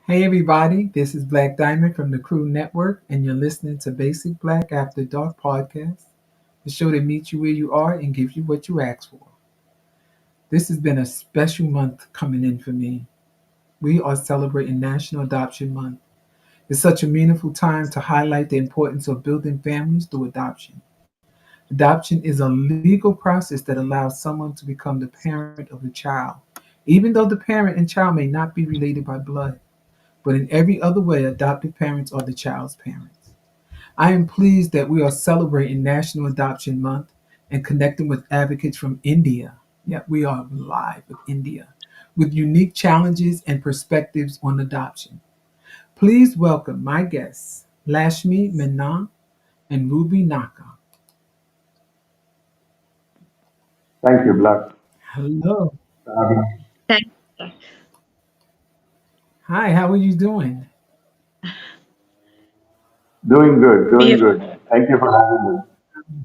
Hey everybody, this is Black Diamond from the Crew Network, and you're listening to Basic Black After Dark podcast, the show that meets you where you are and gives you what you ask for. This has been a special month coming in for me. We are celebrating National Adoption Month. It's such a meaningful time to highlight the importance of building families through adoption. Adoption is a legal process that allows someone to become the parent of a child, even though the parent and child may not be related by blood. But in every other way, adoptive parents are the child's parents. I am pleased that we are celebrating National Adoption Month and connecting with advocates from India. Yeah, we are live with India with unique challenges and perspectives on adoption. Please welcome my guests, Lashmi Menon and Ruby Naka. Thank you, Blaque. Hello. Um, Thank Hi, how are you doing? doing good, doing you. good. Thank you for having me.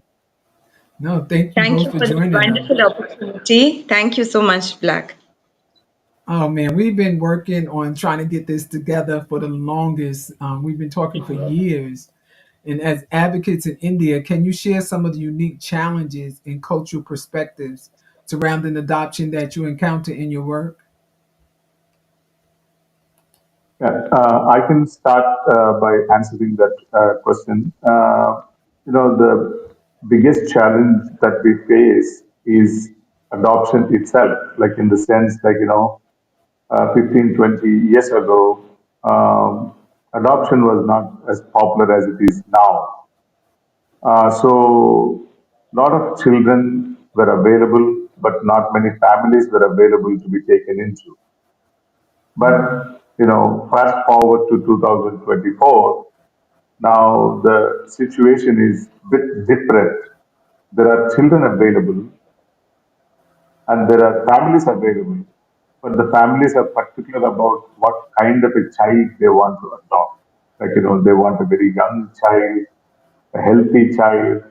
No, thank you Thank both you for for this joining us. wonderful opportunity. Thank you so much, Black. Oh man, we've been working on trying to get this together for the longest. We've been talking for years. And as advocates in India, can you share some of the unique challenges and cultural perspectives surrounding adoption that you encounter in your work? Yeah, I can start by answering that question. The biggest challenge that we face is adoption itself, like in the sense, 15, 20 years ago, adoption was not as popular as it is now. So, a lot of children were available, but not many families were available to be taken into. But, fast forward to 2024, now the situation is bit different. There are children available and there are families available, but the families are particular about what kind of a child they want to adopt. They want a very young child, a healthy child,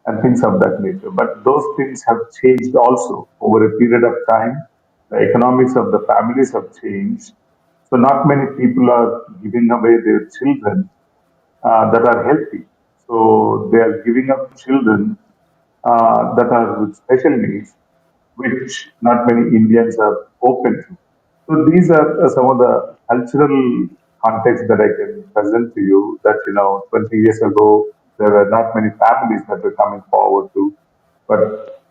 and things of that nature. But those things have changed also over a period of time. The economics of the families have changed. So, not many people are giving away their children that are healthy. So, they are giving up children that are with special needs, which not many Indians are open to. So these are some of the cultural context that I can present to you that, 20 years ago, there were not many families that were coming forward to, but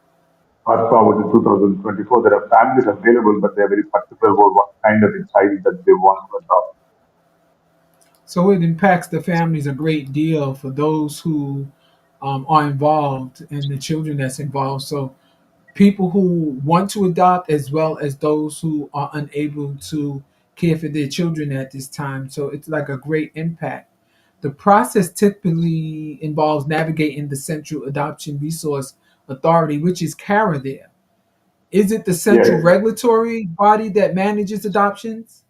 fast forward to 2024, there are families available, but they're very particular about what kind of a child that they want to adopt. So it impacts the families a great deal for those who are involved and the children that's involved. So people who want to adopt as well as those who are unable to care for their children at this time. So it's like a great impact. The process typically involves navigating the Central Adoption Resource Authority, which is CARA there. Is it the central Yes, regulatory body that manages adoptions?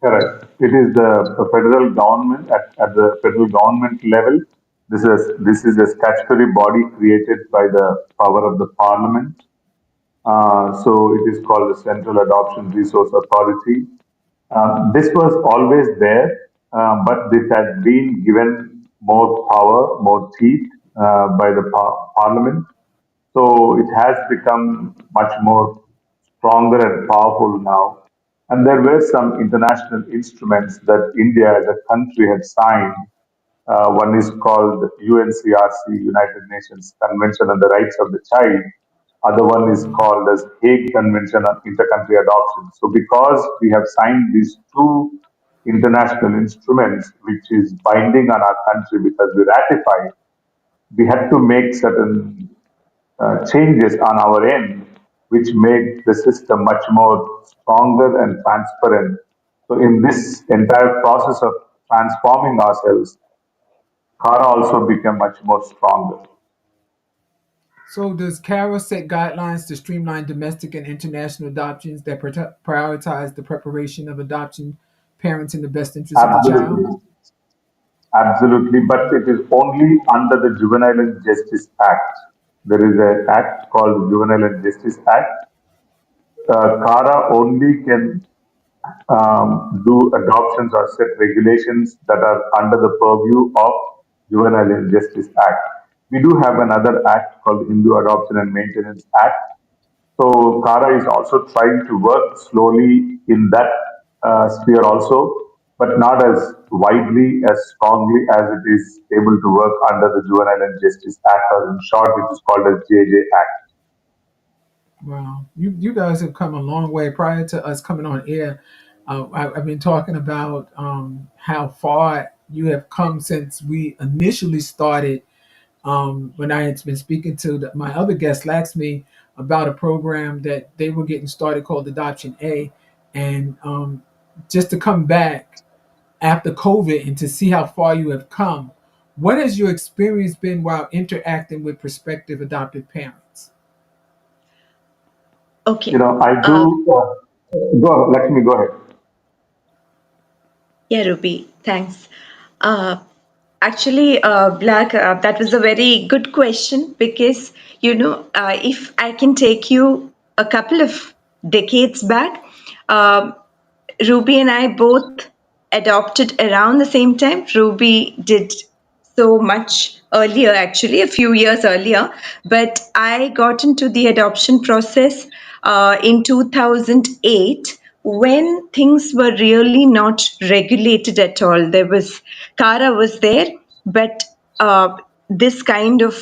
correct. It is the federal government at the federal government level. This is a statutory body created by the power of the parliament. So it is called the Central Adoption Resource Authority. This was always there, but this has been given more power, more teeth by the parliament. So it has become much more stronger and powerful now. And there were some international instruments that India as a country had signed. One is called UNCRC, United Nations Convention on the Rights of the Child. Other one is Mhm. called as Hague Convention on Intercountry Adoption. So because we have signed these two international instruments, which is binding on our country because we ratified, we had to make certain changes on our end, which make the system much more stronger and transparent. So in this entire process of transforming ourselves, Kara also became much more stronger. So, does CARA set guidelines to streamline domestic and international adoptions that prioritize the preparation of adoption parents in the best interest of the child? Absolutely, absolutely. But it is only under the Juvenile and Justice Act. There is an act called Juvenile and Justice Act. Kara only can do adoptions or set regulations that are under the purview of Juvenile and Justice Act. We do have another act called Hindu Adoption and Maintenance Act. So Kara is also trying to work slowly in that sphere also, but not as widely, as strongly as it is able to work under the Juvenile and Justice Act, or in short, which is called as JJ Act. Wow, you guys have come a long way. Prior to us coming on air, I've been talking about how far you have come since we initially started. When I had been speaking to my other guest, asked me about a program that they were getting started called Adoption A, and just to come back after COVID and to see how far you have come. What has your experience been while interacting with prospective adoptive parents? You Okay. know, I Uh, do. Let me go ahead. yeah, Ruby, thanks. Uh, Actually, Black, that was a very good question because, if I can take you a couple of decades back, uh, Ruby and I both adopted around the same time. Ruby did so much earlier, actually, a few years earlier. But I got into the adoption process in 2008 when things were really not regulated at all. Kara was there, but this kind of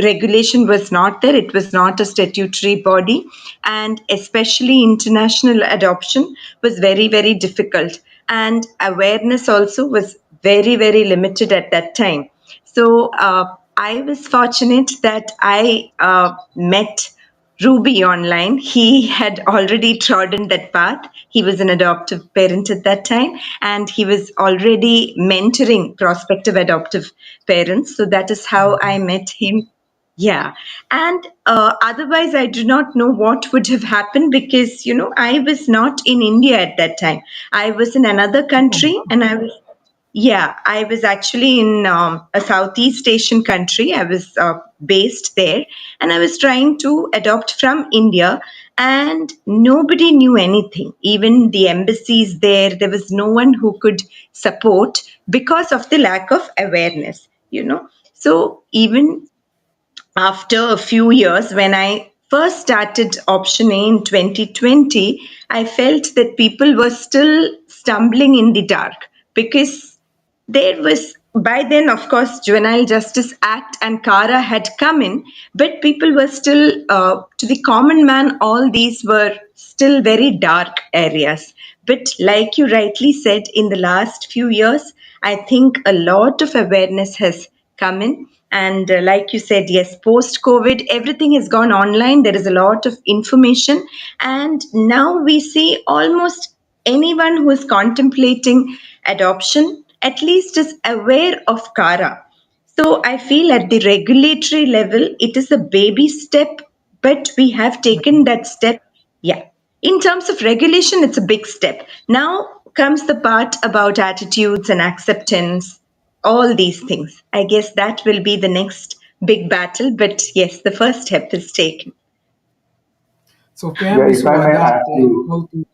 regulation was not there. It was not a statutory body, and especially international adoption was very, very difficult. And awareness also was very, very limited at that time. So I was fortunate that I met Ruby online. He had already trodden that path. He was an adoptive parent at that time, and he was already mentoring prospective adoptive parents. So that is how I met him. Yeah. And otherwise, I do not know what would have happened because, I was not in India at that time. I was in another Oh, country, wow. and I was actually in a Southeast Asian country. I was based there, and I was trying to adopt from India, and nobody knew anything. Even the embassies there was no one who could support because of the lack of awareness. So even after a few years, when I first started Option A in 2020, I felt that people were still stumbling in the dark because there was, by then, of course, Juvenile Justice Act and Kara had come in, but people were still, to the common man, all these were still very dark areas. But like you rightly said, in the last few years, I think a lot of awareness has come in. And like you said, yes, post COVID, everything has gone online. There is a lot of information. And now we see almost anyone who is contemplating adoption at least is aware of Kara. So I feel at the regulatory level, it is a baby step, but we have taken that step. Yeah. In terms of regulation, it's a big step. Now comes the part about attitudes and acceptance, all these things. I guess that will be the next big battle. But yes, the first step is taken. So Yeah, families if who I are may ask adopting you, go through.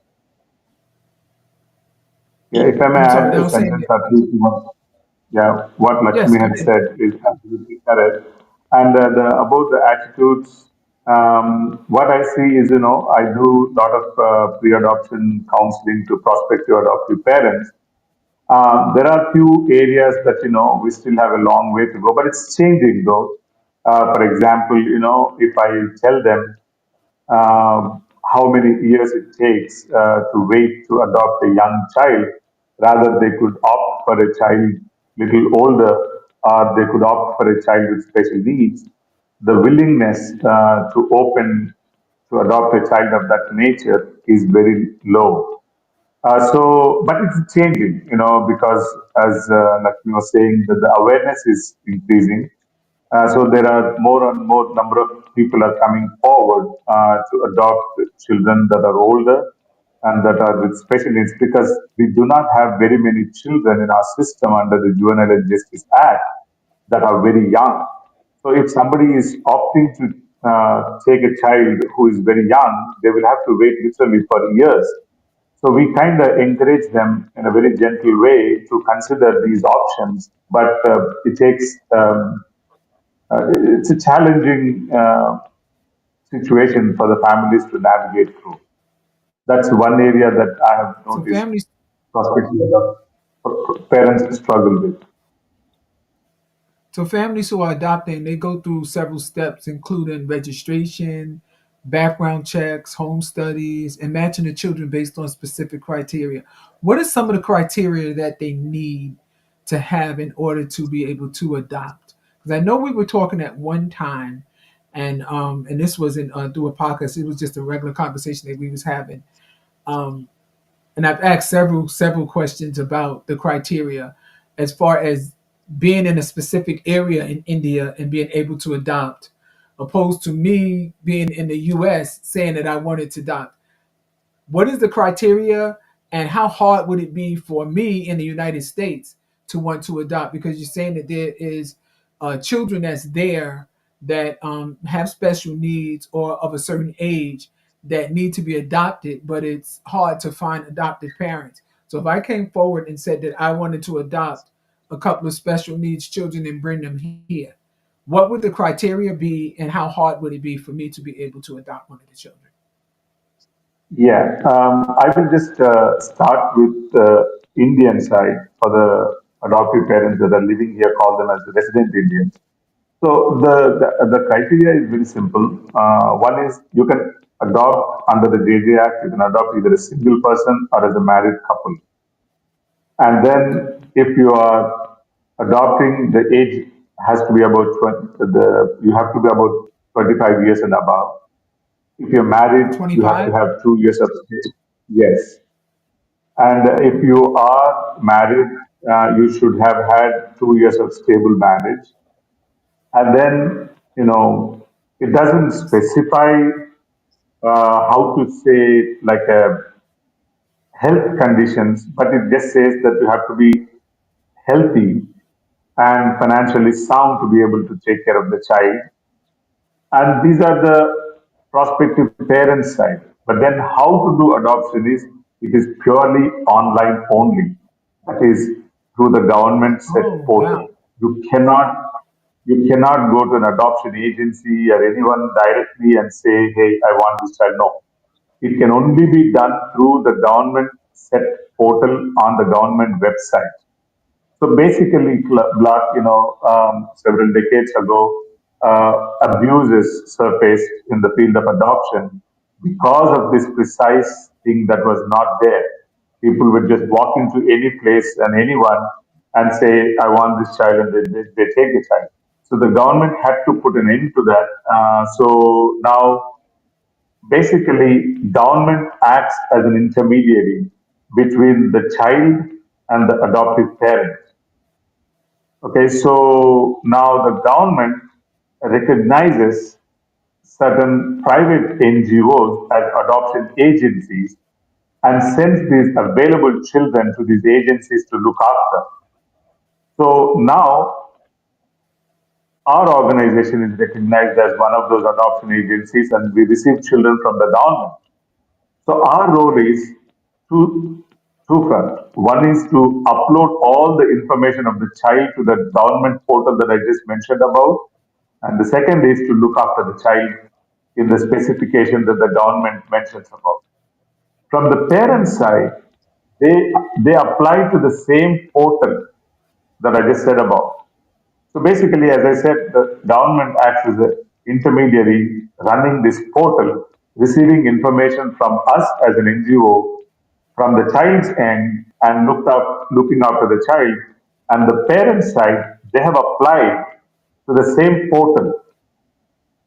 yeah, if I may I'm sorry. add I a was saying sentence that. or two to what, yeah, what Yes. Lakshmi Go had ahead. said is absolutely correct. And about the attitudes, what I see is, I do a lot of pre-adoption counseling to prospective adoptive parents. There are few areas that we still have a long way to go, but it's changing though. For example, if I tell them how many years it takes to wait to adopt a young child, rather they could opt for a child little older, or they could opt for a child with special needs. The willingness to open to adopt a child of that nature is very low. But it's changing, because as Lakshmi was saying, that the awareness is increasing. So there are more and more number of people are coming forward to adopt children that are older and that are with special needs, because we do not have very many children in our system under the Juvenile and Justice Act that are very young. So if somebody is opting to take a child who is very young, they will have to wait literally for years. So we kind of encourage them in a very gentle way to consider these options, but it takes it's a challenging situation for the families to navigate through. That's one area that I have So noticed families prospective parents struggle with. So families who are adopting, they go through several steps, including registration, background checks, home studies, and matching the children based on specific criteria. What are some of the criteria that they need to have in order to be able to adopt? Because I know we were talking at one time, and this wasn't through a podcast. It was just a regular conversation that we was having. Um, and I've asked several questions about the criteria as far as being in a specific area in India and being able to adopt, opposed to me being in the U.S. saying that I wanted to adopt. What is the criteria, and how hard would it be for me in the United States to want to adopt? Because you're saying that there is children that's there that have special needs or of a certain age that need to be adopted, but it's hard to find adoptive parents. So if I came forward and said that I wanted to adopt a couple of special needs children and bring them here, what would the criteria be, and how hard would it be for me to be able to adopt one of the children? Yeah, I will just start with the Indian side for the adoptive parents that are living here, call them as resident Indians. So the criteria is very simple. One is you can adopt under the JJ Act. You can adopt either a single person or as a married couple. And then if you are adopting, the age has to be about 20, you have to be about 25 years and above. If you're married, you have to 25? have 2 years of stay. Yes. And if you are married, you should have had 2 years of stable marriage. And then, it doesn't specify how to say like a health conditions, but it just says that you have to be healthy and financially sound to be able to take care of the child. And these are the prospective parents side. But then how to do adoption is it is purely online only. That is through the government set Oh, wow. portal. You cannot go to an adoption agency or anyone directly and say, hey, I want this child. No. It can only be done through the government set portal on the government website. So basically, Blaque, several decades ago, abuses surfaced in the field of adoption because of this precise thing that was not there. People would just walk into any place and anyone and say, I want this child, and they take the child. So the government had to put an end to that. So now basically, government acts as an intermediary between the child and the adoptive parent. Okay, so now the government recognizes certain private NGOs as adoption agencies and sends these available children to these agencies to look after. So now our organization is recognized as one of those adoption agencies and we receive children from the government. So our role is two front. One is to upload all the information of the child to the government portal that I just mentioned about, and the second is to look after the child in the specification that the government mentions about. From the parent side, they they apply to the same portal that I just said about. So basically, as I said, the government acts as an intermediary running this portal, receiving information from us as an NGO from the child's end and looking after the child. And the parents' side, they have applied to the same portal,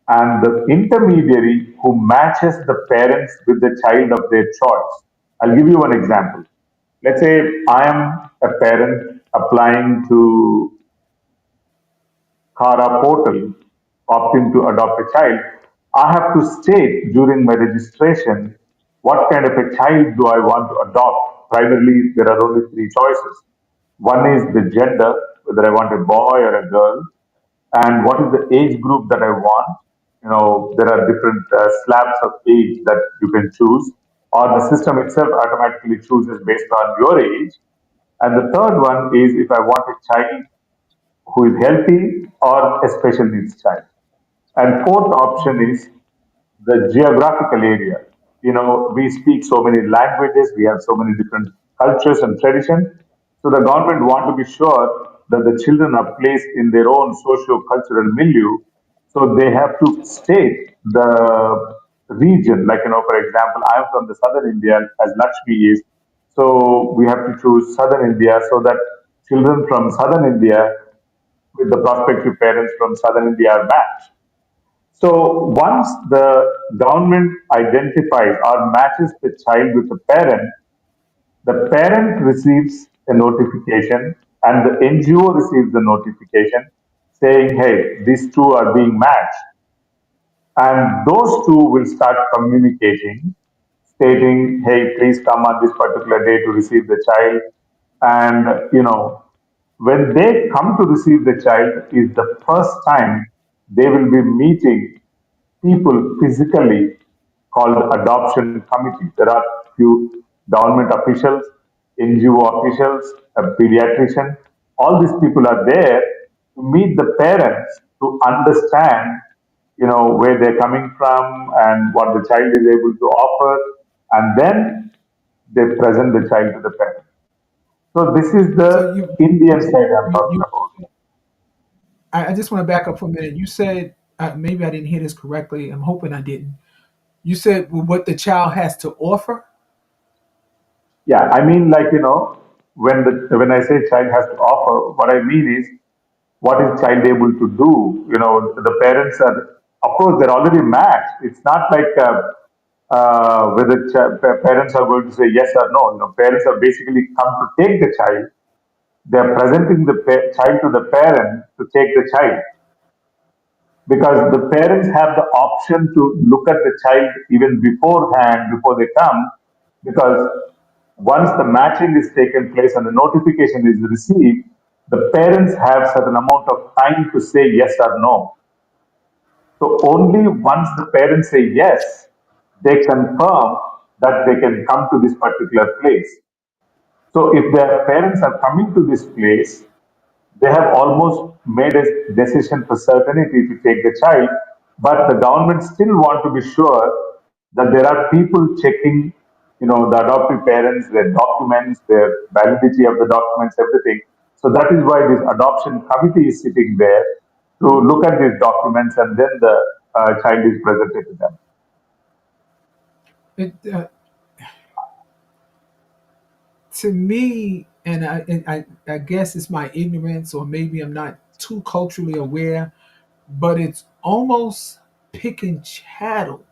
and the intermediary who matches the parents with the child of their choice. I'll give you one example. Let's say I am a parent applying to Kara portal, opting to adopt a child. I have to state during my registration what kind of a child do I want to adopt. Primarily, there are only three choices. One is the gender, whether I want a boy or a girl, and what is the age group that I want. There are different slabs of age that you can choose, or the system itself automatically chooses based on your age. And the third one is if I want a child who is healthy or a special needs child. And fourth option Mhm. is the geographical area. We speak so many languages, we have so many different cultures and traditions. So the government want to be sure that the children are placed in their own socio-cultural milieu. So they have to state the region. Like, for example, I'm from the southern India as Lakshmi is. So we have to choose southern India so that children from southern India with the prospective parents from southern India are matched. So once the government identifies or matches the child with the parent receives a notification and the NGO receives the notification saying, hey, these two are being matched. And those two will start communicating, stating, hey, please come on this particular day to receive the child. And, when they come to receive the child is the first time they will be meeting people physically called adoption committee. There are few government officials, NGO officials, a pediatrician. All these people are there to meet the parents to understand, where they're coming from and what the child is able to offer, and then they present the child to the parent. So this is So the you Indian side I'm you, talking you about. I just want to back up for a minute. You said maybe I didn't hear this correctly. I'm hoping I didn't. You said what the child has to offer. Yeah, I mean, like, when I say child has to offer, what I mean is what is child able to do? The parents are, of course, they're already matched. It's not like whether parents are going to say yes or no. Parents are basically come to take the child. They are presenting the child to the parent to take the child, because the parents have the option to look at the child even beforehand before they come, because once the matching is taken place and the notification is received, the parents have certain amount of time to say yes or no. So only once the parents say yes, they confirm that they can come to this particular place. So if their parents are coming to this place, they have almost made a decision for certainty to take the child, but the government still want to be sure that there are people checking, the adoptive parents, their documents, their validity of the documents, everything. So that is why this adoption committee is sitting there to look at these documents, and then the child is presented to them. It, to me, and I guess it's my ignorance, or maybe I'm not too culturally aware, but it's almost picking chattel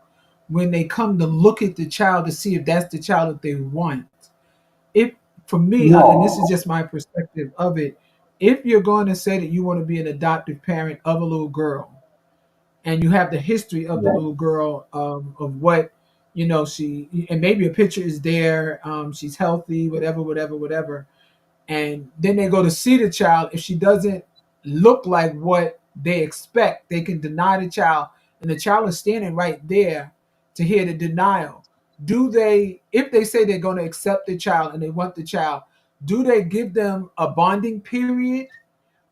when they come to look at the child to see if that's the child that they want. If for me, and this is No, just my perspective of it, if you're going to say that you want to be an adoptive parent of a little girl, and you have the history of the yeah, little girl, of what she, and maybe a picture is there, she's healthy, whatever, whatever, whatever, and then they go to see the child. If she doesn't look like what they expect, they can deny the child, and the child is standing right there to hear the denial. Do they, if they say they're going to accept the child and they want the child, do they give them a bonding period,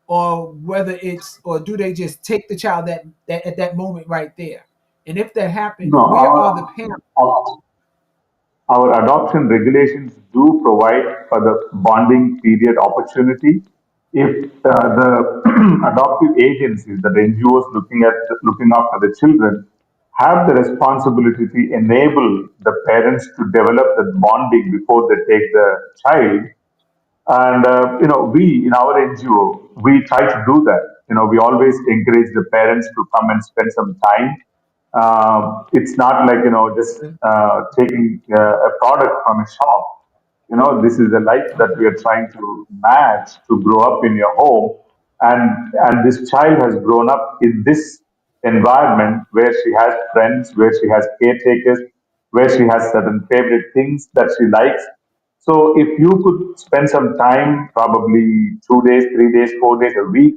or whether it's, or do they just take the child that at that moment right there? And if that happens, no. where are the parents? our adoption regulations do provide for the bonding period opportunity if the adoptive agencies, the NGOs looking after the children, have the responsibility to enable the parents to develop the bonding before they take the child. And we in our NGO, we try to do that. We always encourage the parents to come and spend some time. It's not like just taking a product from a shop. This is the life that Okay. we are trying to match to grow up in your home, and this child has grown up in this environment where she has friends, where she has caretakers, where she has certain favorite things that she likes. So if you could spend some time, probably 2 days, 3 days, 4 days a week,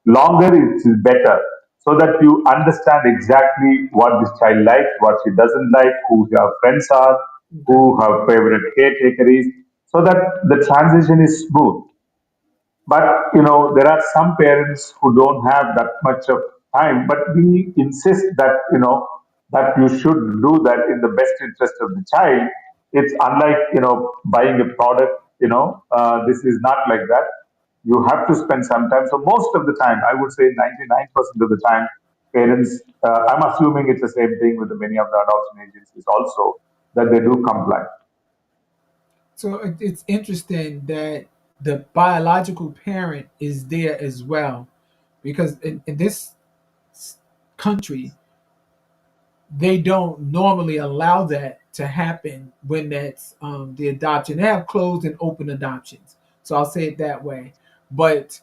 longer is better, so that you understand exactly what this child likes, what she doesn't like, who her friends are, Okay. who her favorite caretaker is, so that the transition is smooth. But there are some parents who don't have that much of time, but we insist that that you should do that in the best interest of the child. It's unlike buying a product. This is not like that. You have to spend some time. So most of the time, I would say 99% of the time, parents. I'm assuming it's the same thing with many of the adoption agencies also, that they do comply. So it's interesting that the biological parent is there as well, because in this country, they don't normally allow that to happen when that's the adoption. They have closed and open adoptions. So I'll say it that way. But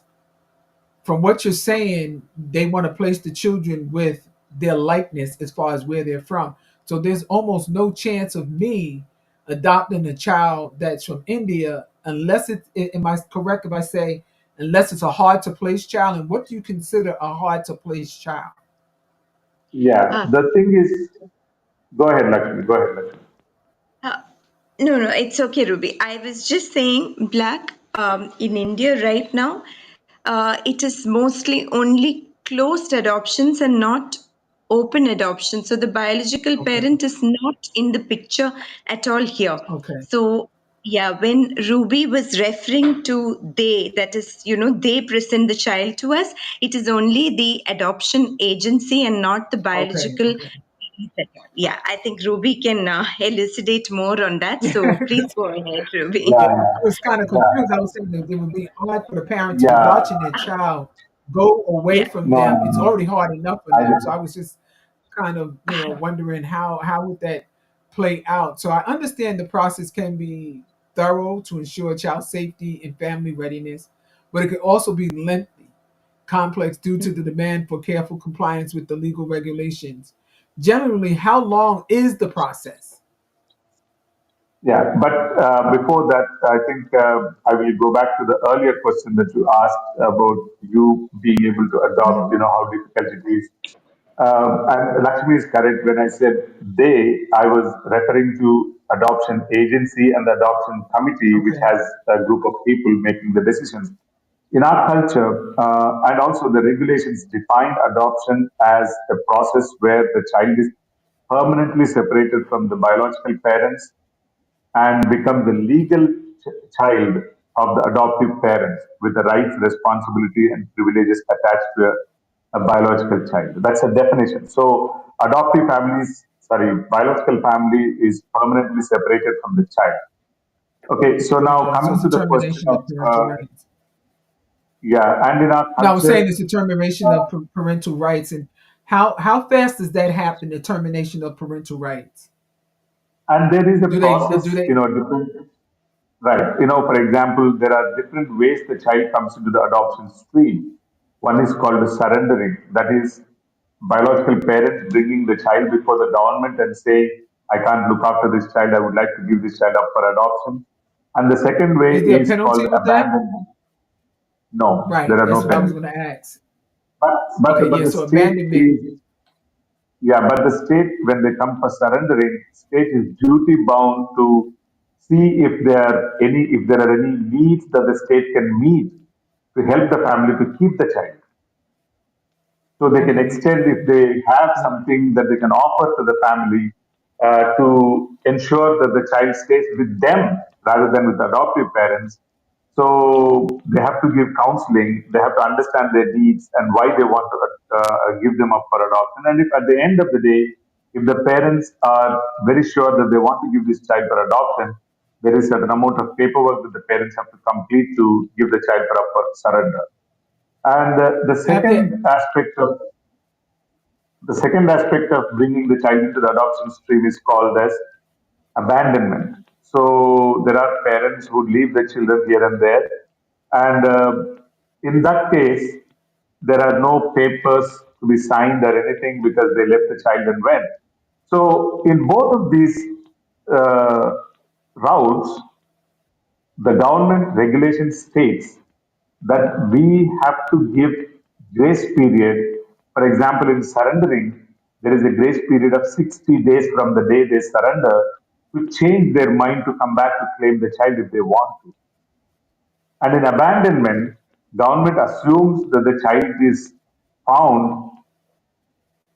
from what you're saying, they want to place the children with their likeness as far as where they're from. So there's almost no chance of me adopting a child that's from India unless am I correct if I say unless it's a hard to place child? And what do you consider a hard to place child? Yeah, Ah, the thing is, go ahead, Lakshmi. Go ahead, Lakshmi. Uh, no, no, it's okay, Ruby. I was just saying, Black, in India right now, it is mostly only closed adoptions and not open adoption. So the biological Okay. parent is not in the picture at all here. Okay. So yeah, when Ruby was referring to they, that is, they present the child to us, it is only the adoption agency and not the Okay. biological. Okay. Yeah, I think Ruby can elucidate more on that. So please go ahead, Yeah, Ruby. I was kind of yeah, confused. I was saying that it would be hard for the parent to be yeah. watching their child go away Yeah. from No, them. no, It's no. already hard enough for I them. So I didn't. was just kind of, wondering how would that play out. So I understand the process can be thorough to ensure child safety and family readiness, but it could also be lengthy, complex due to the demand for careful compliance with the legal regulations. Generally, how long is the process? Yeah, but before that, I think I will go back to the earlier question that you asked about you being able to adopt, Mhm. how difficult it is. And Lakshmi is correct. When I said they, I was referring to adoption agency and the adoption committee, which Okay. has a group of people making the decisions. In our culture, and also the regulations define adoption as a process where the child is permanently separated from the biological parents and become the legal child of the adoptive parents with the rights, responsibility, and privileges attached to a biological child. That's a definition. So, biological family is permanently separated from the child. Okay, so now Okay. So coming it's to a the question termination of, of parental rights. yeah, and in our No, I was culture, saying it's a termination of parental rights, and how fast does that happen? The termination of parental rights. and there is a Do they process, do they? different. Right. For example, there are different ways the child comes into the adoption stream. One is called the surrendering. That is biological parents bringing the child before the government and saying, I can't look after this child. I would like to give this child up for adoption. And the second way Is there a is called penalty with that? abandonment. No, there Right. are That's no what I was penalties. going to ask. But, Okay. but Yeah. the So state abandonment. is, yeah, but the state, when they come for surrendering, state is duty bound to see if there are any needs that the state can meet to help the family to keep the child. So they can Okay. extend if they have something that they can offer to the family. to ensure that the child stays with them rather than with the adoptive parents. So they have to give counseling, they have to understand their needs and why they want to give them up for adoption. And if at the end of the day, if the parents are very sure that they want to give this child for adoption, there is a certain amount of paperwork that the parents have to complete to give the child for surrender. And the Have there second aspect of bringing the child into the adoption stream is called as abandonment. So there are parents who leave the children here and there, and in that case, there are no papers to be signed or anything because they left the child and went. So in both of these uh, routes, the government regulation states that we have to give grace period. For example, in surrendering, there is a grace period of 60 days from the day they surrender to change their mind to come back to claim the child if they want to. And in abandonment, government assumes that the child is found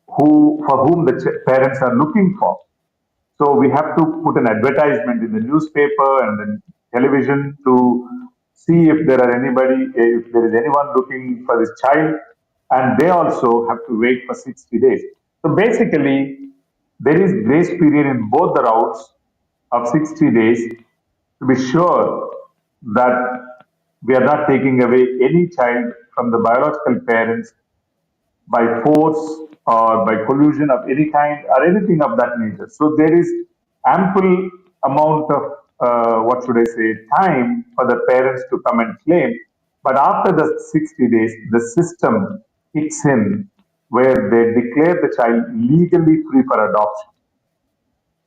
for whom the parents are looking for. So we have to put an advertisement in the newspaper and then television to see if there are anybody, if there is anyone looking for this child, and they also have to wait for 60 days. So basically, there is grace period in both the routes of 60 days to be sure that we are not taking away any child from the biological parents by force or by collusion of any kind or anything of that nature. So there is ample amount of what should I say time for the parents to come and claim. But after the 60 days, the system kicks in where they declare the child legally free for adoption.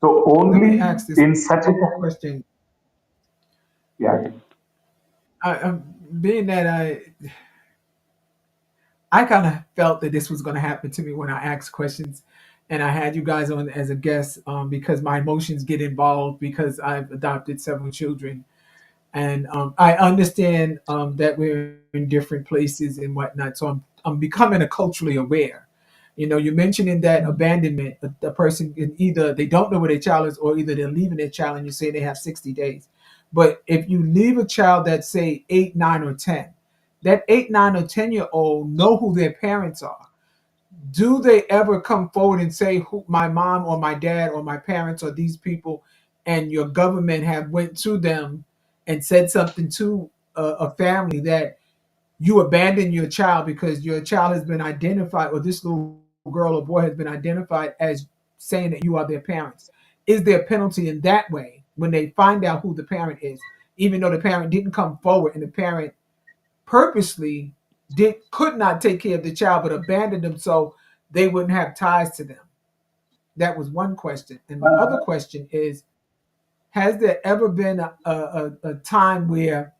So let me only ask this in such a question. yeah. Being that I kind of felt that this was going to happen to me when I asked questions, and I had you guys on as a guest because my emotions get involved because I've adopted several children, and I understand that we're in different places and whatnot. So I'm becoming a culturally aware. You know, you're mentioning that abandonment. A person can either they don't know where their child is, or either they're leaving their child, and you say they have 60 days. But if you leave a child that's say 8, 9, or 10, that 8, 9, or 10-year-old know who their parents are. Do they ever come forward and say who my mom or my dad or my parents or these people, and your government have went to them and said something to a family that you abandon your child because your child has been identified, or this little girl or boy has been identified as saying that you are their parents? Is there a penalty in that way when they find out who the parent is, even though the parent didn't come forward and the parent purposely could not take care of the child but abandoned them so they wouldn't have ties to them? That was one question. And my other question is, has there ever been a time where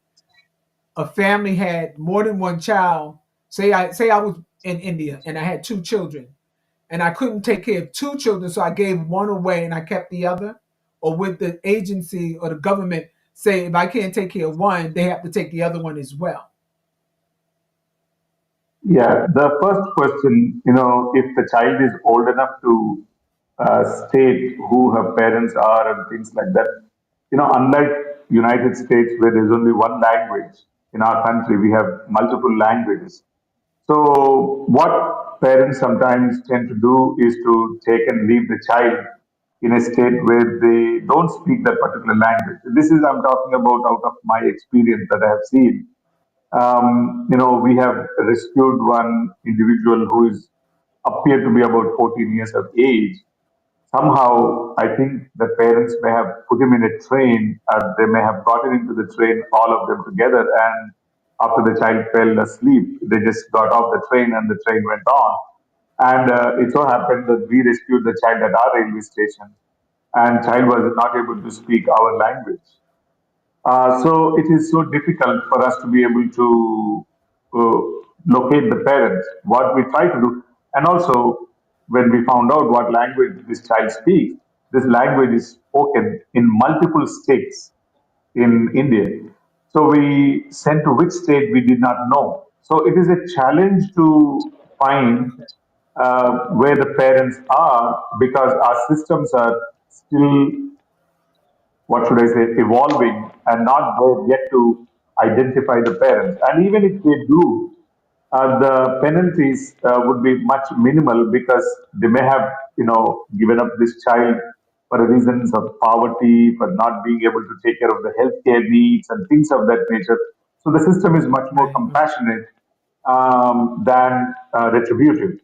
a family had more than one child? Say I was in India and I had two children and I couldn't take care of two children, so I gave one away and I kept the other? Or would the agency or the government say if I can't take care of one, they have to take the other one as well? Yeah, the first question, if the child is old enough to state who her parents are and things like that, unlike United States where there's only one language, in our country we have multiple languages. So what parents sometimes tend to do is to take and leave the child in a state where they don't speak that particular language. This is I'm talking about out of my experience that I have seen. We have rescued one individual who is appeared to be about 14 years of age. Somehow, I think the parents may have put him in a train, or they may have gotten into the train, all of them together, and after the child fell asleep, they just got off the train and the train went on. And it so happened that we rescued the child at our railway station, and child was not able to speak our language. So it is so difficult for us to be able to uh, locate the parents. What we try to do, and also when we found out what language this child speaks, this language is spoken in multiple states in India. So we sent to which state we did not know. So it is a challenge to find where the parents are because our systems are still, what should I say, evolving and not there yet to identify the parents. And even if they do, the penalties would be much minimal because they may have, given up this child for reasons of poverty, for not being able to take care of the healthcare needs and things of that nature. So the system is much more Right. compassionate than retributive.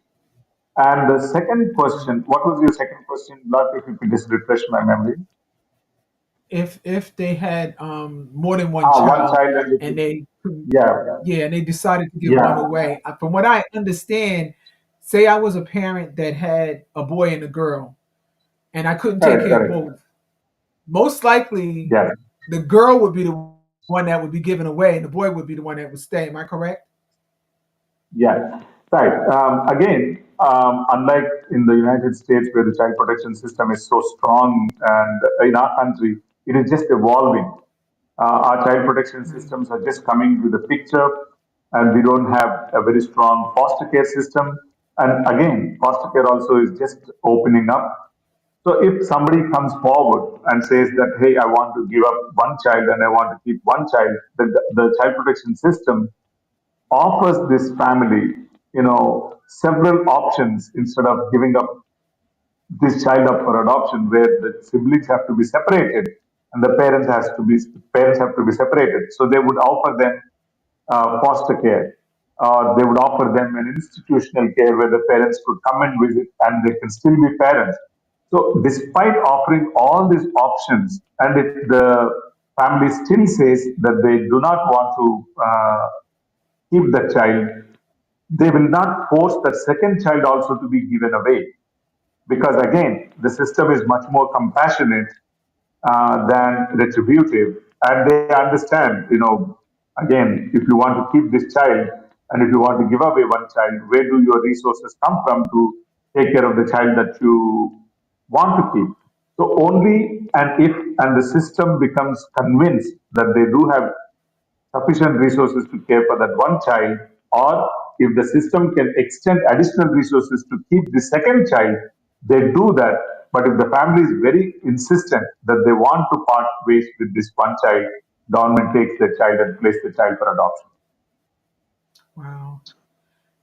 And the second Right. question, what was your second question, Blaque, if you could just refresh my memory? If they had more than one Ah, one child child and and yeah, yeah, and they decided to give one yeah, away, from what I understand, say I was a parent that had a boy and a girl, and I couldn't take correct, care of correct. both. Most likely, Yes, the girl would be the one that would be given away, and the boy would be the one that would stay. Am I correct? yes, right. Again, unlike in the United States where the child protection system is so strong, and in our country, it is just evolving. Our child protection Right. systems are just coming to the picture, and we don't have a very strong foster care system. And again, foster care also is just opening up. So if somebody comes forward and says that, hey, I want to give up one child and I want to keep one child, the child protection system offers this family, several options instead of giving up this child up for adoption, where the siblings have to be separated and the parents have to be separated. So they would offer them foster care, or they would offer them an institutional care where the parents could come and visit and they can still be parents. So, despite offering all these options, and if the family still says that they do not want to keep the child, they will not force the second child also to be given away, because again the system is much more compassionate than retributive, and they understand, again, if you want to keep this child and if you want to give away one child, where do your resources come from to take care of the child that you want to keep? So only and if and the system becomes convinced that they do have sufficient resources to care for that one child, or if the system can extend additional resources to keep the second child, they do that. But if the family is very insistent that they want to part ways with this one child, government takes the child and places the child for adoption. Wow.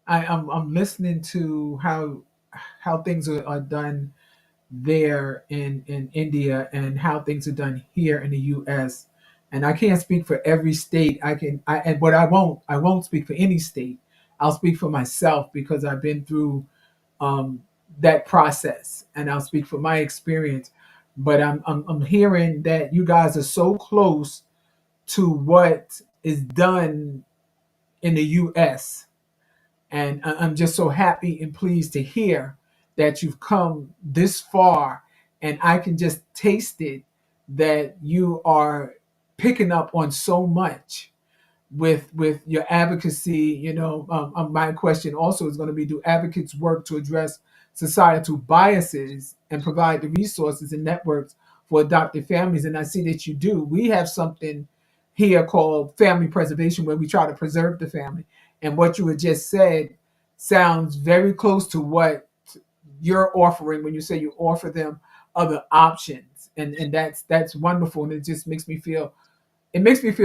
I'm listening to how things are done there in India and how things are done here in the U.S. And I can't speak for every state. But I won't speak for any state. I'll speak for myself because I've been through um, that process, and I'll speak for my experience. But I'm hearing that you guys are so close to what is done in the U.S. And I'm just so happy and pleased to hear that you've come this far, and I can just taste it that you are picking up on so much with your advocacy. My question also is going to be: do advocates work to address societal biases and provide the resources and networks for adopted families? And I see that you do. We have something here called family preservation, where we try to preserve the family. And what you had just said sounds very close to what you're offering when you say you offer them other options, and that's wonderful, and it just makes me feel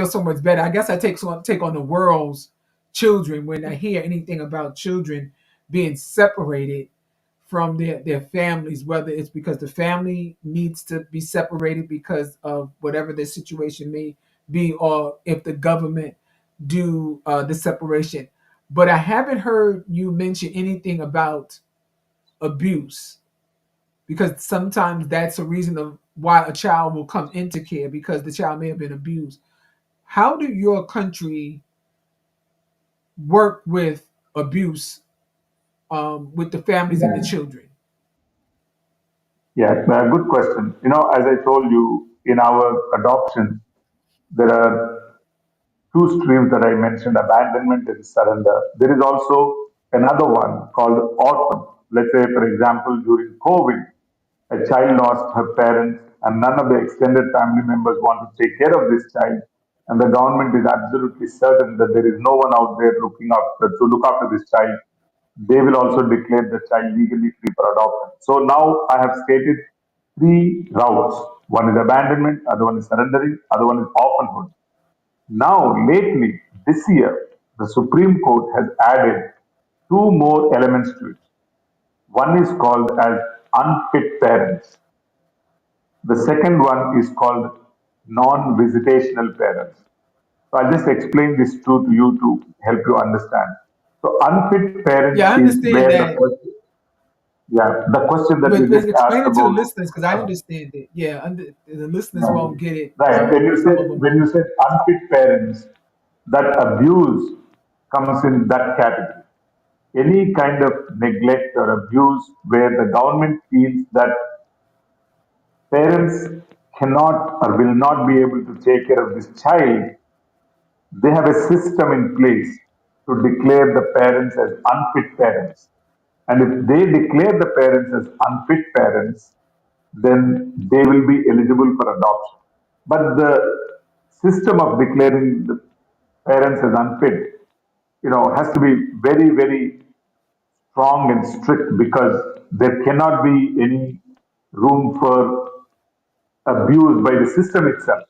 so much better. I guess I take on the world's children when I hear anything about children being separated from their families, whether it's because the family needs to be separated because of whatever their situation may be, or if the government do the separation. But I haven't heard you mention anything about abuse, because sometimes that's a reason of why a child will come into care, because the child may have been abused. How do your country work with abuse, with the families and the children? Yeah, good question. As I told you, in our adoption, there are two streams that I mentioned: abandonment and surrender. There is also another one called orphan. Let's say, for example, during COVID, a child lost her parents, and none of the extended family members want to take care of this child. And the government is absolutely certain that there is no one out there looking after to look after this child. They will also declare the child legally free for adoption. So now I have stated three routes. One is abandonment, other one is surrendering, other one is orphanhood. Now, lately, this year, the Supreme Court has added two more elements to it. One is called as unfit parents. The second one is called non-visitational parents. So I'll just explain these two to you to help you understand. So unfit parents Yeah, I is understand where the that. question, yeah, the question that you But just asked explain it to the about. listeners because I understand it. Yeah, the listeners Yeah. won't get it. Right. Some of them When you won't. said unfit parents, that abuse comes in that category. Any kind of neglect or abuse where the government feels that parents cannot or will not be able to take care of this child, they have a system in place to declare the parents as unfit parents. And if they declare the parents as unfit parents, then they will be eligible for adoption. But the system of declaring the parents as unfit, has to be very, very strong and strict because there cannot be any room for abuse by the system itself.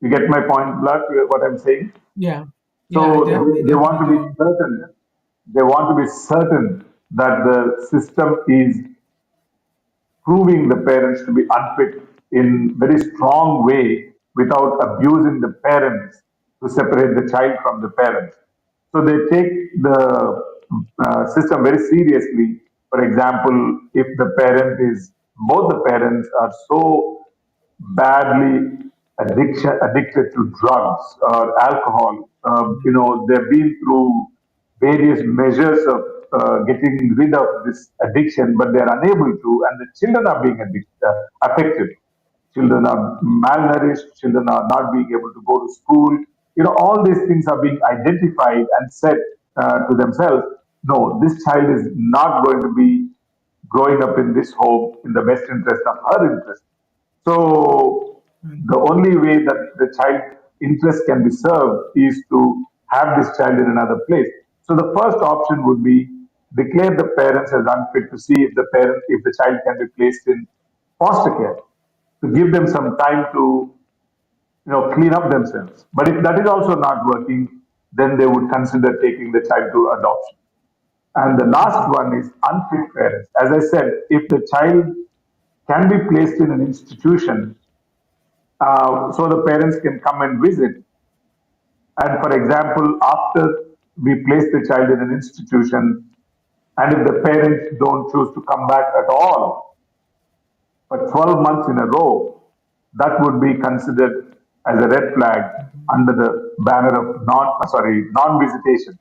You get my point, Black, what I'm saying? Yeah, yeah, I So definitely, they want definitely to be do. certain. They want to be certain that the system is proving the parents to be unfit in very strong way without abusing the parents to separate the child from the parents. So they take the system very seriously. For example, if the parent is both the parents are so badly addicted to drugs or alcohol. They've been through various measures of getting rid of this addiction, but they're unable to, and the children are being affected. Children are malnourished, children are not being able to go to school. All these things are being identified and said to themselves, no, this child is not going to be growing up in this home in the best interest of her interest. So Right. the only way that the child interest can be served is to have this child in another place. So the first option would be declare the parents as unfit to see if the child can be placed in foster care to give them some time to clean up themselves. But if that is also not working, then they would consider taking the child to adoption. And the last Okay. one is unfit parents. As I said, if the child can be placed in an institution so the parents can come and visit. And for example, after we place the child in an institution, and if the parents don't choose to come back at all for 12 months in a row, that would be considered as a red flag Mhm. under the banner of non-visitation.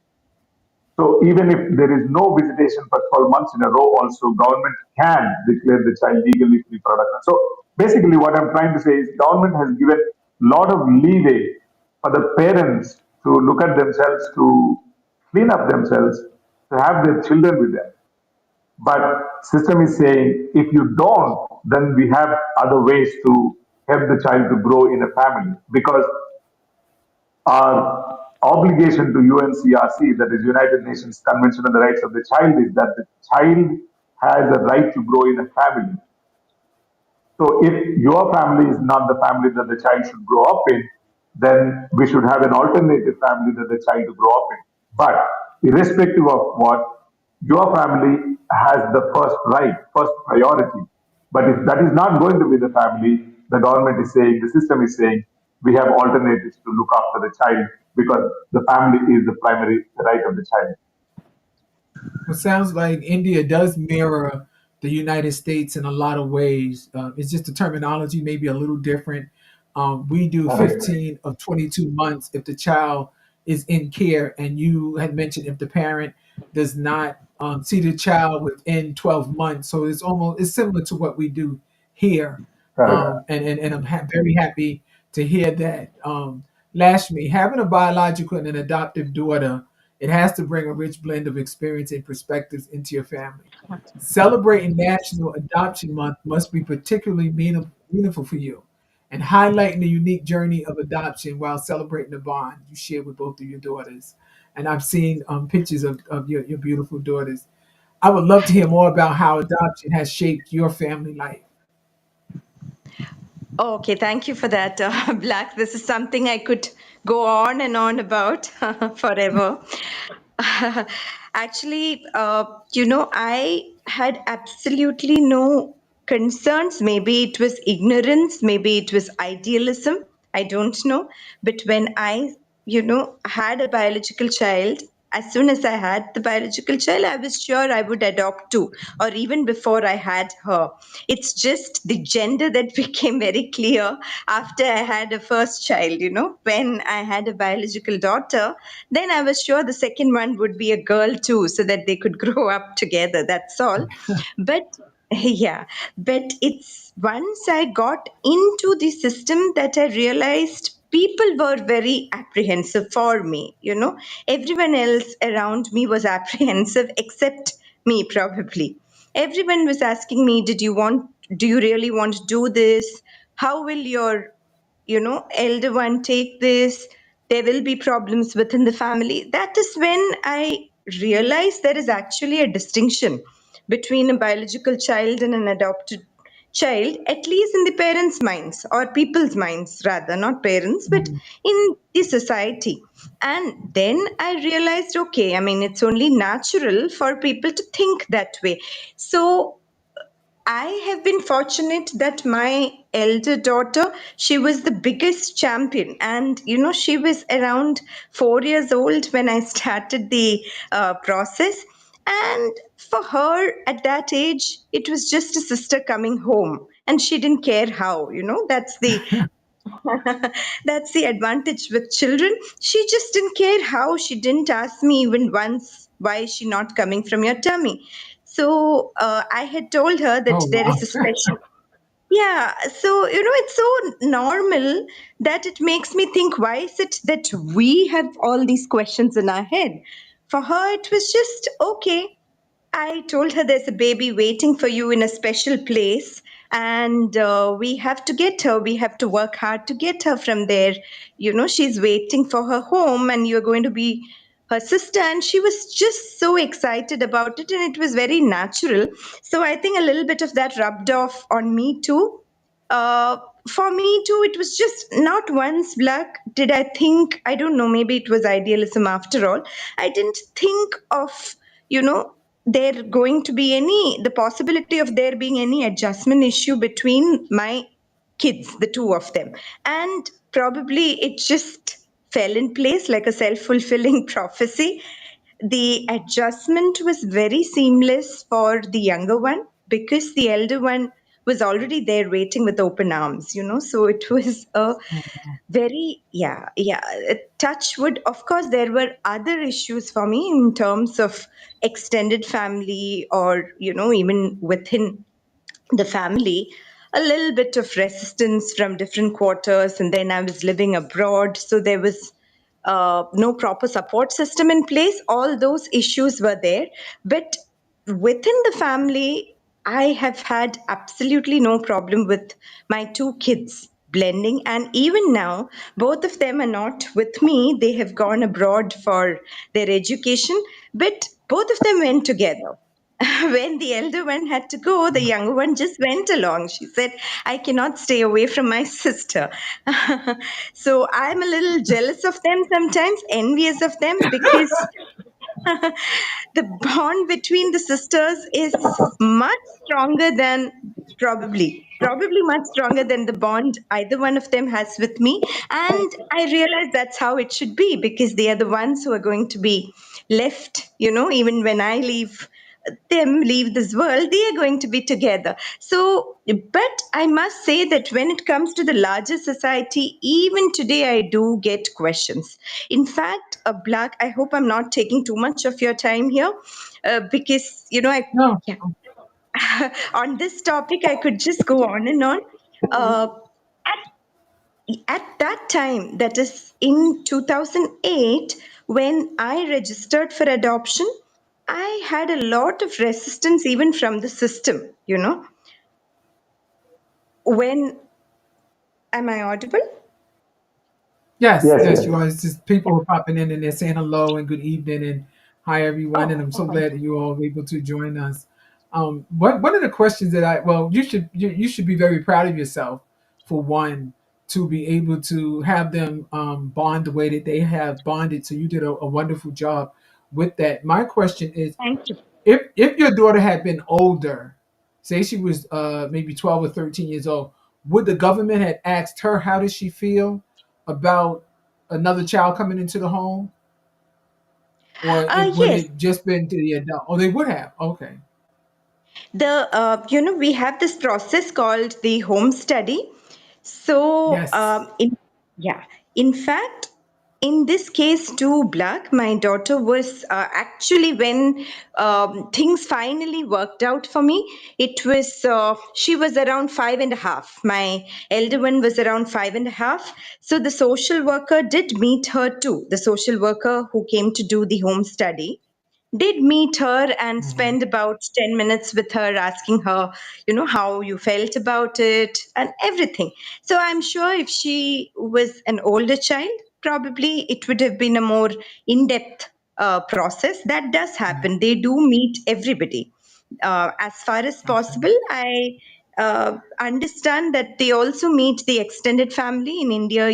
So even if there is no visitation for 12 months in a row, also government can declare the child legally free for adoption. So basically what I'm trying to say is government has given a lot of leeway for the parents to look at themselves, to clean up themselves, to have their children with them. But system is saying if you don't, then we have other ways to help the child to grow in a family because our obligation to UNCRC, that is United Nations Convention on the Rights of the Child, is that the child has a right to grow in a family. So if your family is not the family that the child should grow up in, then we should have an alternative family that the child to grow up in. But irrespective of what, your family has the first right, first priority. But if that is not going to be the family, the government is saying, the system is saying, we have alternatives to look after the child because the family is the primary right of the child. Well, sounds like India does mirror the United States in a lot of ways. It's just the terminology may be a little different. We do Correct. 15 of 22 months if the child is in care, and you had mentioned if the parent does not see the child within 12 months. So it's similar to what we do here. Correct. And I'm very happy to hear that. Lashmi, having a biological and an adoptive daughter, it has to bring a rich blend of experience and perspectives into your family. Celebrating National Adoption Month must be particularly meaningful for you, and highlighting the unique journey of adoption while celebrating the bond you share with both of your daughters. And I've seen pictures of your beautiful daughters. I would love to hear more about how adoption has shaped your family life. Okay, thank you for that, Black. This is something I could go on and on about forever. Actually, I had absolutely no concerns. Maybe it was ignorance, maybe it was idealism. I don't know. But when I, had a biological child, as soon as I had the biological child, I was sure I would adopt too, or even before I had her. It's just the gender that became very clear after I had a first child, when I had a biological daughter, then I was sure the second one would be a girl too, so that they could grow up together. That's all. But yeah, but it's once I got into the system that I realized people were very apprehensive for me. Everyone else around me was apprehensive except me, probably. Everyone was asking me, do you really want to do this? How will your elder one take this? There will be problems within the family. That is when I realized there is actually a distinction between a biological child and an adopted child, at least in the parents' minds, or people's minds, rather, not parents, but Mhm. in the society. And then I realized, okay, I mean, it's only natural for people to think that way. So I have been fortunate that my elder daughter, she was the biggest champion. And, she was around 4 years old when I started the process. And for her at that age, it was just a sister coming home. And she didn't care how, that's the that's the advantage with children. She just didn't care how. She didn't ask me even once, why is she not coming from your tummy? So I had told her that Oh, there wow. is a special. Yeah, so it's so normal that it makes me think, why is it that we have all these questions in our head? For her, it was just okay. I told her there's a baby waiting for you in a special place, and we have to get her. We have to work hard to get her from there. She's waiting for her home, and you're going to be her sister. And she was just so excited about it, and it was very natural. So I think a little bit of that rubbed off on me too. uh, for me too, it was just not once, Black, did I think, I don't know, maybe it was idealism after all. I didn't think of, there going to be the possibility of there being any adjustment issue between my kids, the two of them. And probably it just fell in place like a self fulfilling prophecy. The adjustment was very seamless for the younger one because the elder one was already there waiting with open arms, so it was a very, yeah, touch wood. Of course, there were other issues for me in terms of extended family, or even within the family, a little bit of resistance from different quarters. And then I was living abroad, so there was no proper support system in place. All those issues were there. But within the family, I have had absolutely no problem with my two kids blending. And even now, both of them are not with me. They have gone abroad for their education, but both of them went together. When the elder one had to go, the younger one just went along. She said, I cannot stay away from my sister. So I'm a little jealous of them sometimes, envious of them, because the bond between the sisters is much stronger than, probably much stronger than the bond either one of them has with me. And I realize that's how it should be, because they are the ones who are going to be left, even when I leave this world, they are going to be together. So, but I must say that when it comes to the larger society, even today I do get questions. In fact, Black, I hope I'm not taking too much of your time here, because No. yeah, on this topic I could just go on and on. uh, at that time, that is in 2008, when I registered for adoption, I had a lot of resistance even from the system. When, am I audible? Yes, Yes, yes, yes. you are. It's just people are popping in and they're saying hello and good evening and hi everyone. And Oh, I'm so glad that you all were able to join us. One of the questions that you should be very proud of yourself for one to be able to have them bond the way that they have bonded. So you did a wonderful job with that. My question is, Thank you. if your daughter had been older, say she was maybe 12 or 13 years old, would the government had asked her how does she feel about another child coming into the home, or would Yes, it just been to the adult? Oh, they would have. Okay. we have this process called the home study. So, Yes. yeah, in fact, in this case too, Black, my daughter was actually when things finally worked out for me. It was she was around 5.5. My elder one was around 5.5. So the social worker did meet her too. The social worker who came to do the home study did meet her and Mhm. spend about 10 minutes with her, asking her, how you felt about it and everything. So I'm sure if she was an older child, probably it would have been a more in-depth process. That does Yeah. happen. They do meet everybody. As far as Okay. possible, I understand that they also meet the extended family. In India,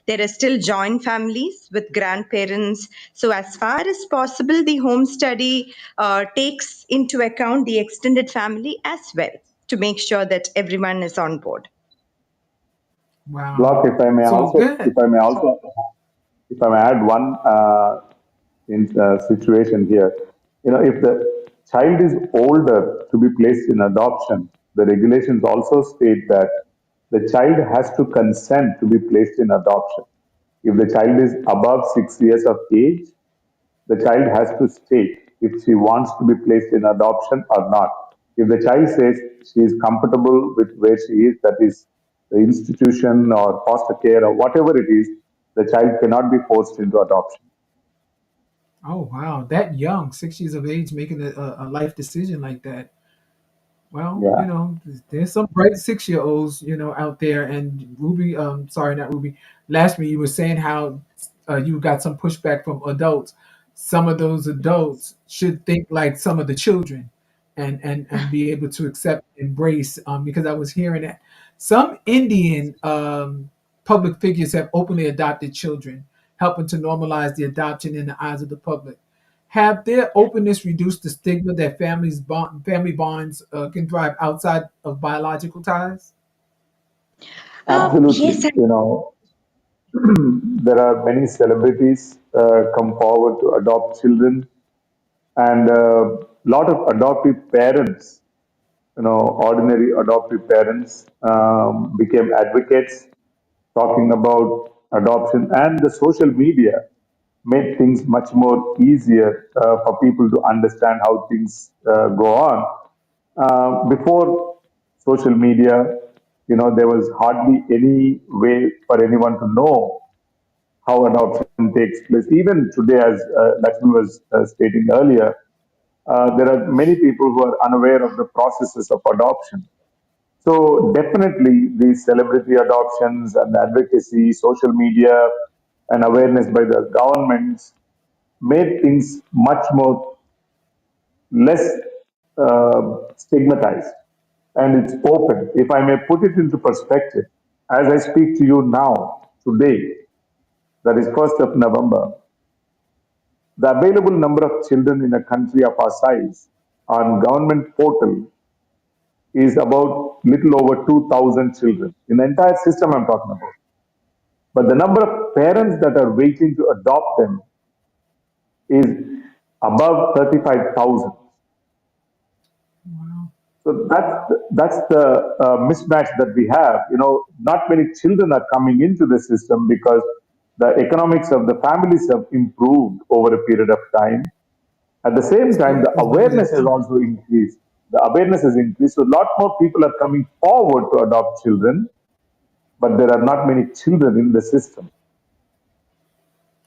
there are still joint families with grandparents. So, as far as possible, the home study takes into account the extended family as well to make sure that everyone is on board. Wow. Block, So good. if I may add one situation here. If the child is older to be placed in adoption, the regulations also state that the child has to consent to be placed in adoption. If the child is above 6 years of age, the child has to state if she wants to be placed in adoption or not. If the child says she is comfortable with where she is, that is the institution or foster care or whatever it is, the child cannot be forced into adoption. Oh wow, that young, 6 years of age, making a life decision like that. Well, Yeah, there's some bright 6 year olds, out there. And Ruby, sorry, not Ruby. Last week you were saying how you got some pushback from adults. Some of those adults should think like some of the children, and be able to accept, embrace. Because I was hearing that some Indian public figures have openly adopted children, helping to normalize the adoption in the eyes of the public. Have their openness reduced the stigma that family bonds can thrive outside of biological ties? absolutely. Yes, There are many celebrities come forward to adopt children, and a lot of adoptive parents, ordinary adoptive parents, became advocates talking about adoption, and the social media made things much more easier for people to understand how things go on. Before social media, there was hardly any way for anyone to know how adoption takes place. Even today, as Lakshmi was stating earlier, there are many people who are unaware of the processes of adoption. So definitely these celebrity adoptions and advocacy, social media and awareness by the governments made things much more less stigmatized, and it's open. If I may put it into perspective, as I speak to you now, today, that is 1st of November, the available number of children in a country of our size on government portal is about little over 2,000 children in the entire system I'm talking about. But the number of parents that are waiting to adopt them is above 35,000. Wow. So that's the mismatch that we have. Not many children are coming into the system because the economics of the families have improved over a period of time. At the same Still time, the because nobody's awareness has doing also increased. The awareness has increased. So a lot more people are coming forward to adopt children, but there are not many children in the system.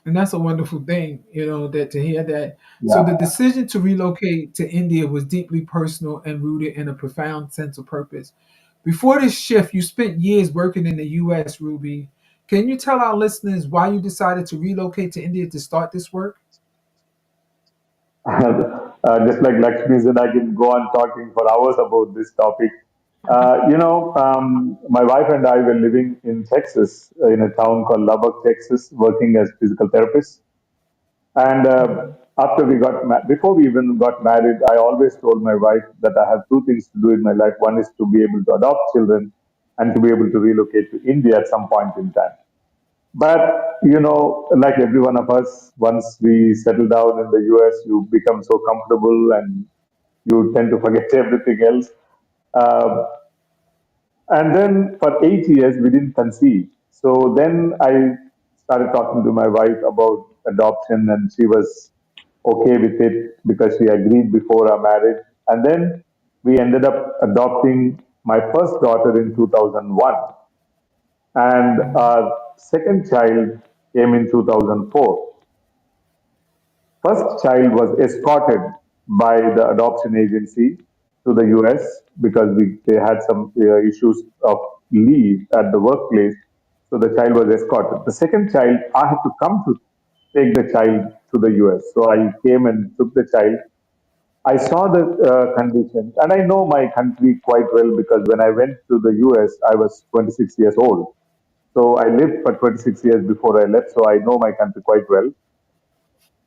it. And that's a wonderful thing, that to hear that. So the Yeah. decision to relocate to India was deeply personal and rooted in a profound sense of purpose. Before this shift, you spent years working in the US, Ruby. Can you tell our listeners why you decided to relocate to India to start this work? Just like Lakshmi said, I can go on talking for hours about this topic. My wife and I were living in Texas, in a town called Lubbock, Texas, working as physical therapists. And after before we even got married, I always told my wife that I have two things to do in my life. One is to be able to adopt children and to be able to relocate to India at some point in time. But, like every one of us, once we settle down in the US, you become so comfortable and you tend to forget everything else. Uh, and then for 8 years, we didn't conceive. So then I started talking to my wife about adoption, and she was okay with it because she agreed before our marriage. And then we ended up adopting my first daughter in 2001, and our second child came in 2004. First child was escorted by the adoption agency to the US because they had some issues of leave at the workplace. So the child was escorted. The second child, I had to come to take the child to the US. So I came and took the child. I saw the conditions, and I know my country quite well because when I went to the US, I was 26 years old. So I lived for 26 years before I left, so I know my country quite well.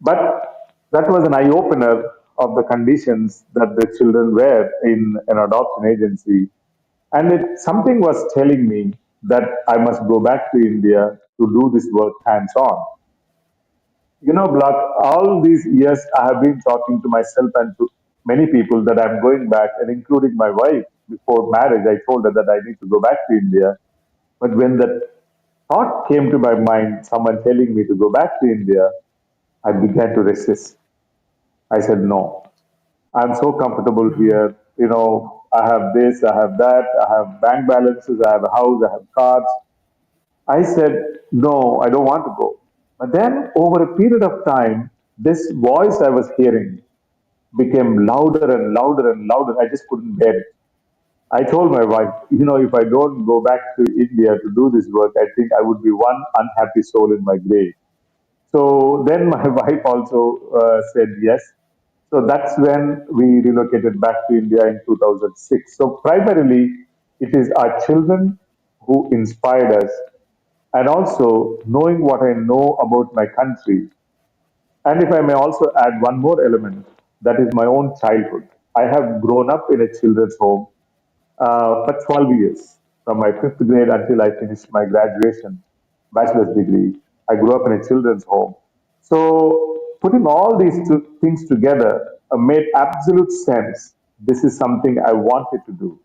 But that was an eye opener of the conditions that the children were in an adoption agency. And something was telling me that I must go back to India to do this work hands on. Black, all these years I have been talking to myself and to many people that I'm going back, and including my wife. Before marriage, I told her that I need to go back to India. But when that thought came to my mind, someone telling me to go back to India, I began to resist. I said, no, I'm so comfortable here. I have this, I have that, I have bank balances, I have a house, I have cars. I said, no, I don't want to go. But then over a period of time, this voice I was hearing became louder and louder and louder. I just couldn't bear it. I told my wife, if I don't go back to India to do this work, I think I would be one unhappy soul in my grave. So then my wife also said yes. So that's when we relocated back to India in 2006. So primarily, it is our children who inspired us, and also knowing what I know about my country. And if I may also add one more element, that is my own childhood. I have grown up in a children's home for 12 years, from my fifth grade until I finished my graduation, bachelor's degree. I grew up in a children's home. So, putting all these two things together made absolute sense. This is something I wanted to do.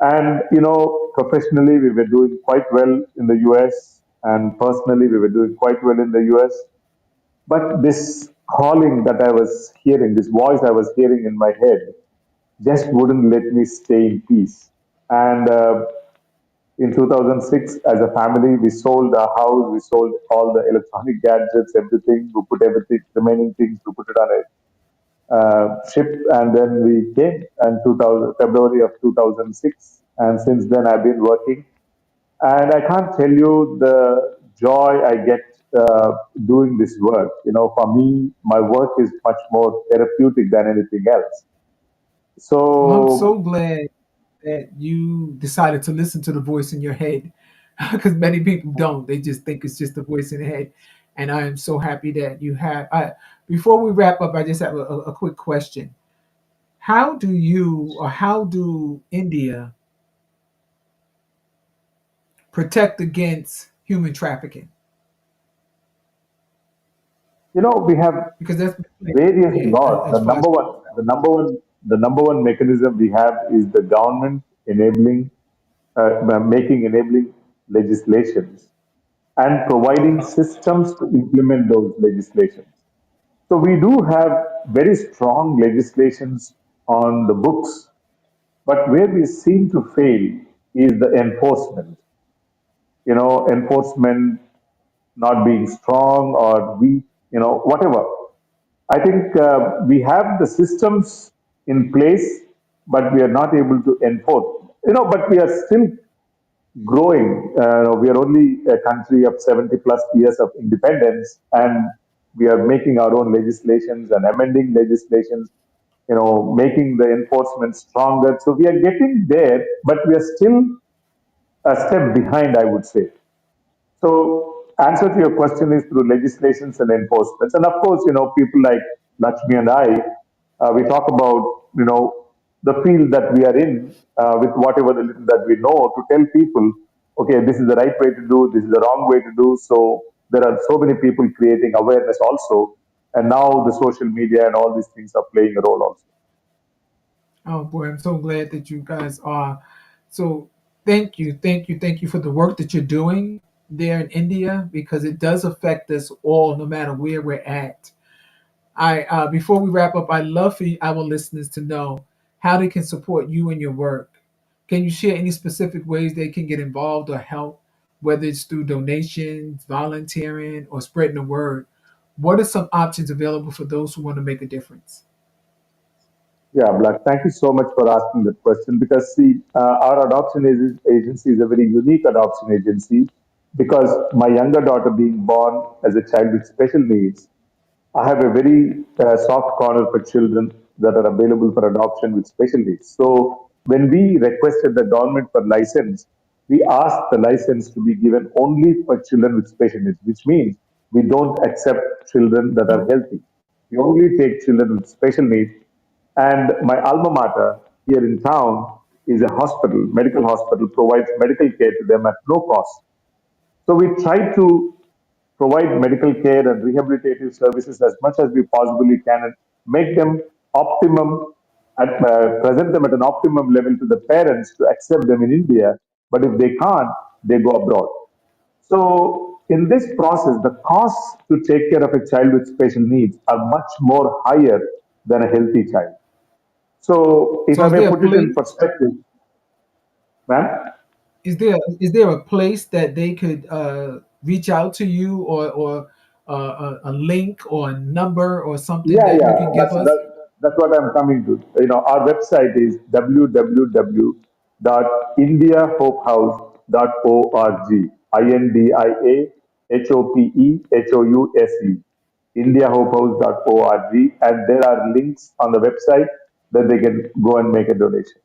And, professionally, we were doing quite well in the US, and personally, we were doing quite well in the US. But this calling that I was hearing, this voice I was hearing in my head, just wouldn't let me stay in peace. And in 2006, as a family, we sold our house, we sold all the electronic gadgets, everything. We put everything, remaining things, we put it on a ship, and then we came in 2000, February of 2006. And since then, I've been working. And I can't tell you the joy I get doing this work. For me, my work is much more therapeutic than anything else. Well, I'm so So, glad that you decided to listen to the voice in your head because many people don't. They just think it's just the voice in the head. And I am so happy that you have. Before we wrap up, I just have a quick question. How do you or how do India protect against human trafficking? we have Because that's various yeah, laws. as far as The number one mechanism we have is the government making enabling legislations and providing systems to implement those legislations. So we do have very strong legislations on the books, but where we seem to fail is the enforcement. Enforcement not being strong or weak, whatever. I think we have the systems in place, but we are not able to enforce. But we are still growing. We are only a country of 70 plus years of independence, and we are making our own legislations and amending legislations making the enforcement stronger. So we are getting there, but we are still a step behind, I would say. So, answer to your question is through legislations and enforcements, and of course, people like Lakshmi and I, we talk about the field that we are in with whatever the little that we know to tell people, okay, this is the right way to do, this is the wrong way to do. So there are so many people creating awareness also, and now the social media and all these things are playing a role also. Oh boy, I'm so glad that you guys are. So thank you for the work that you're doing there in India because it does affect us all, no matter where we're at. I before we wrap up, I'd love for our listeners to know how they can support you in your work. Can you share any specific ways they can get involved or help, whether it's through donations, volunteering, or spreading the word? What are some options available for those who want to make a difference? Yeah, Black, thank you so much for asking that question because, see, our agency is a very unique adoption agency because my younger daughter being born as a child with special needs, I have a very soft corner for children that are available for adoption with special needs. So when we requested the government for license, we asked the license to be given only for children with special needs, which means we don't accept children that are healthy. We only take children with special needs. And my alma mater here in town is a hospital, medical hospital, provides medical care to them at no cost. So we try to provide medical care and rehabilitative services as much as we possibly can and make them optimum, present them at an optimum level to the parents to accept them in India. But if they can't, they go abroad. So in this process, the costs to take care of a child with special needs are much more higher than a healthy child. So if So I is may there a put it in place? perspective, ma'am, Is there a place that they could reach out to you or a link or a number or something yeah, that you yeah, can give us? that's what I'm coming to. Our website is www.indiahopehouse.org. INDIAHOPEHOUSE. Indiahopehouse.org, and there are links on the website that they can go and make a donation.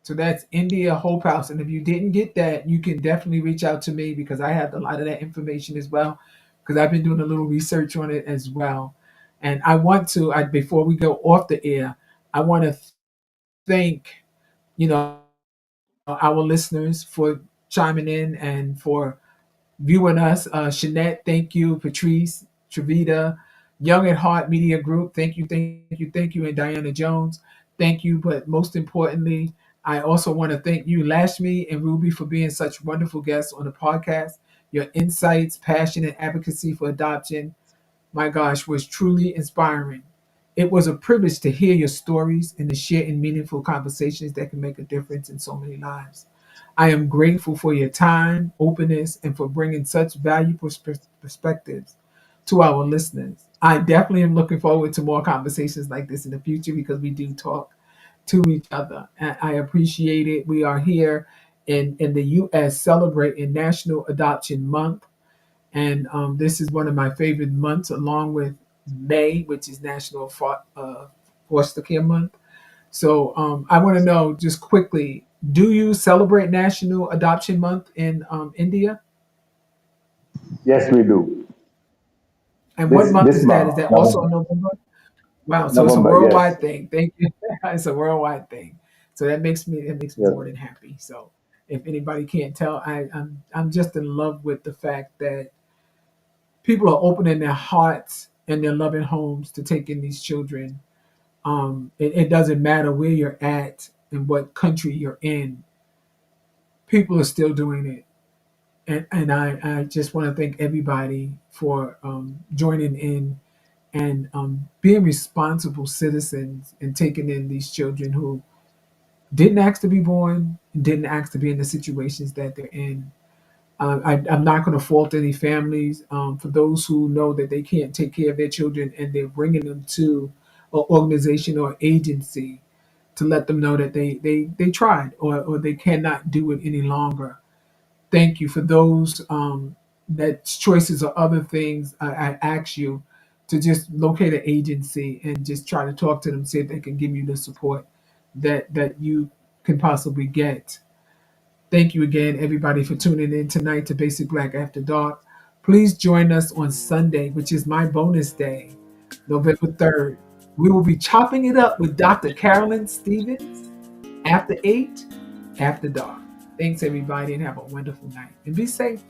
So that's India Hope House. And if you didn't get that, you can definitely reach out to me because I have a lot of that information as well. Because I've been doing a little research on it as well. And I want to, before we go off the air, I want to thank, our listeners for chiming in and for viewing us. Shanette, thank you. Patrice, Travita, Young at Heart Media Group, thank you. And Diana Jones, thank you. But most importantly, I also want to thank you, Lashmi and Ruby, for being such wonderful guests on the podcast. Your insights, passion, and advocacy for adoption, my gosh, was truly inspiring. It was a privilege to hear your stories and to share in meaningful conversations that can make a difference in so many lives. I am grateful for your time, openness, and for bringing such valuable perspectives to our listeners. I definitely am looking forward to more conversations like this in the future because we do talk to each other. And I appreciate it. We are here in the U.S. celebrating National Adoption Month. And this is one of my favorite months, along with May, which is National Foster Care Month. So I want to know just quickly, do you celebrate National Adoption Month in India? Yes, we do. And what This month this is that? Is month, that also in November. November? Wow, so it's a November, yes, worldwide thing. Thank you. It's a worldwide thing. So that makes me yes. more than happy. So if anybody can't tell, I'm just in love with the fact that people are opening their hearts and their loving homes to take in these children. It doesn't matter where you're at and what country you're in, people are still doing it. And I just want to thank everybody for joining in and being responsible citizens and taking in these children who didn't ask to be born, didn't ask to be in the situations that they're in. I'm not going to fault any families for those who know that they can't take care of their children and they're bringing them to an organization or agency to let them know that they tried or they cannot do it any longer. Thank you for those that choices or other things I ask you. to just locate an agency and just try to talk to them, see if they can give you the support that you can possibly get. Thank you again, everybody, for tuning in tonight to Basic Black After Dark. Please join us on Sunday, which is my bonus day, November 3rd. We will be chopping it up with Dr. Carolyn Stevens after 8, after dark. Thanks, everybody, and have a wonderful night. And be safe.